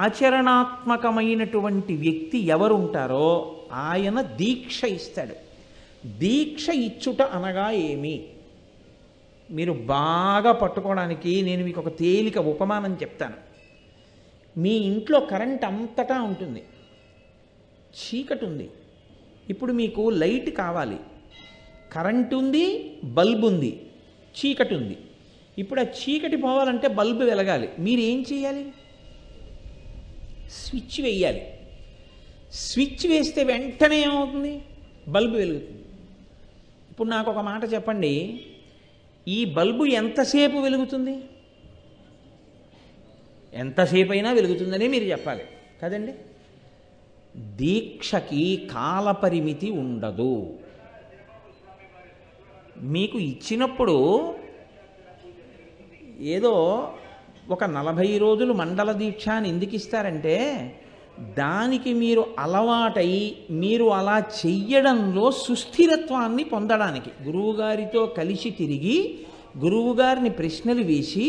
ఆచరణాత్మకమైనటువంటి వ్యక్తి ఎవరుంటారో ఆయన దీక్ష ఇస్తాడు. దీక్ష ఇచ్చుట అనగా ఏమి? మీరు బాగా పట్టుకోవడానికి నేను మీకు ఒక తేలిక ఉపమానం చెప్తాను. మీ ఇంట్లో కరెంట్ అంతటా ఉంటుంది, చీకటి ఉంది. ఇప్పుడు మీకు లైట్ కావాలి. కరెంట్ ఉంది, బల్బు ఉంది, చీకటి ఉంది. ఇప్పుడు ఆ చీకటి పోవాలంటే బల్బు వెలగాలి. మీరు ఏం చేయాలి? స్విచ్ వేయాలి. స్విచ్ వేస్తే వెంటనే ఏమవుతుంది? బల్బు వెలుగుతుంది. ఇప్పుడు నాకు ఒక మాట చెప్పండి, ఈ బల్బు ఎంతసేపు వెలుగుతుంది? ఎంతసేపు అయినా వెలుగుతుందని మీరు చెప్పాలి కదండి. దీక్షకి కాలపరిమితి ఉండదు. మీకు ఇచ్చినప్పుడు ఏదో ఒక 40 రోజులు మండల దీక్ష అని ఎందుకు ఇస్తారంటే, దానికి మీరు అలవాటై మీరు అలా చెయ్యడంలో సుస్థిరత్వాన్ని పొందడానికి, గురువుగారితో కలిసి తిరిగి గురువుగారిని ప్రశ్నలు వేసి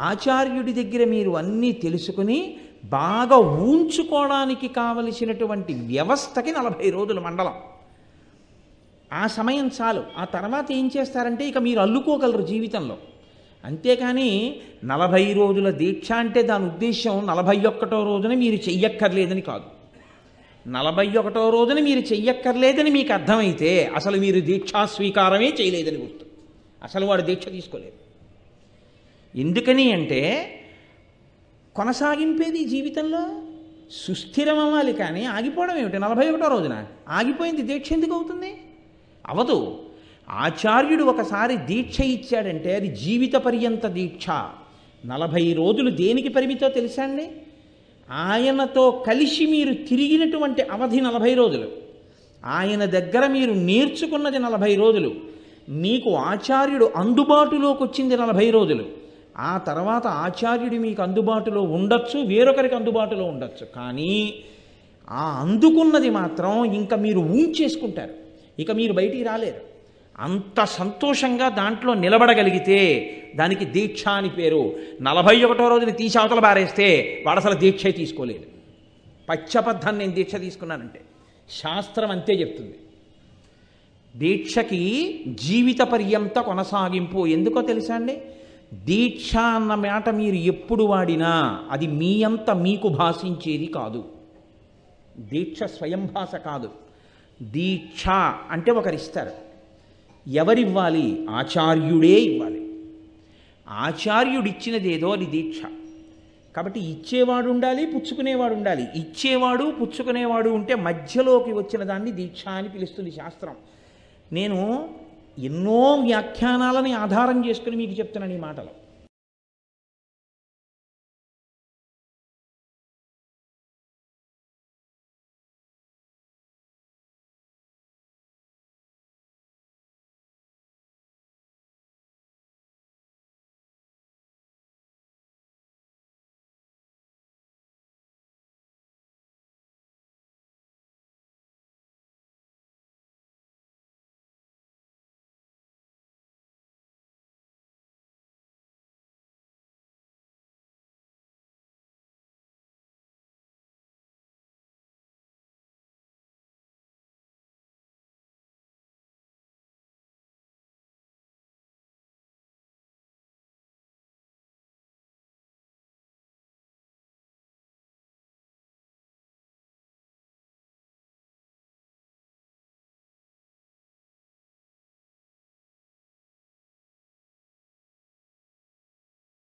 ఆచార్యుడి దగ్గర మీరు అన్నీ తెలుసుకుని బాగా ఊంచుకోవడానికి కావలసినటువంటి వ్యవస్థకి 40 రోజుల మండలం. ఆ సమయం చాలు. ఆ తర్వాత ఏం చేస్తారంటే ఇక మీరు అల్లుకోగలరు జీవితంలో. అంతేకాని 40 రోజుల దీక్ష అంటే దాని ఉద్దేశం 41వ రోజున మీరు చెయ్యక్కర్లేదని కాదు. 41వ రోజున మీరు చెయ్యక్కర్లేదని మీకు అర్థమైతే అసలు మీరు దీక్షా స్వీకారమే చేయలేదని గుర్తు. అసలు వాడు దీక్ష తీసుకోలేదు. ఎందుకని అంటే కొనసాగింపేది జీవితంలో సుస్థిరం అవ్వాలి, కానీ ఆగిపోవడం ఏమిటి? 41వ రోజున ఆగిపోయింది దీక్ష ఎందుకు అవుతుంది? అవదు. ఆచార్యుడు ఒకసారి దీక్ష ఇచ్చాడంటే అది జీవిత పర్యంత దీక్ష. 40 రోజులు దేనికి పరిమితో తెలుసా అండి? ఆయనతో కలిసి మీరు తిరిగినటువంటి అవధి 40 రోజులు, ఆయన దగ్గర మీరు నేర్చుకున్నది 40 రోజులు, మీకు ఆచార్యుడు అందుబాటులోకి వచ్చింది 40 రోజులు. ఆ తర్వాత ఆచార్యుడు మీకు అందుబాటులో ఉండొచ్చు, వేరొకరికి అందుబాటులో ఉండొచ్చు, కానీ ఆ అందుకున్నది మాత్రం ఇంకా మీరు ఊంచేసుకుంటారు. ఇక మీరు బయటికి రాలేరు. అంత సంతోషంగా దాంట్లో నిలబడగలిగితే దానికి దీక్ష అని పేరు. 41వ రోజుని తీసి అవతల బారేస్తే వాడు అసలు దీక్ష తీసుకోలేదు. పచ్చబద్ధాన్ని నేను దీక్ష తీసుకున్నానంటే శాస్త్రం అంతే చెప్తుంది. దీక్షకి జీవిత పర్యంత కొనసాగింపు. ఎందుకో తెలుసా అండి? దీక్ష అన్న మాట మీరు ఎప్పుడు వాడినా అది మీ అంత మీకు భాషించేది కాదు. దీక్ష స్వయం భాష కాదు. దీక్ష అంటే ఒకరిస్తారు. ఎవరివ్వాలి? ఆచార్యుడే ఇవ్వాలి. ఆచార్యుడిచ్చినదేదో అది దీక్ష. కాబట్టి ఇచ్చేవాడు ఉండాలి, పుచ్చుకునేవాడు ఉండాలి. ఇచ్చేవాడు పుచ్చుకునేవాడు ఉంటే మధ్యలోకి వచ్చిన దాన్ని దీక్ష అని పిలుస్తుంది శాస్త్రం. నేను ఎన్నో వ్యాఖ్యానాలని ఆధారం చేసుకుని మీకు చెప్తున్నాను ఈ మాటలు.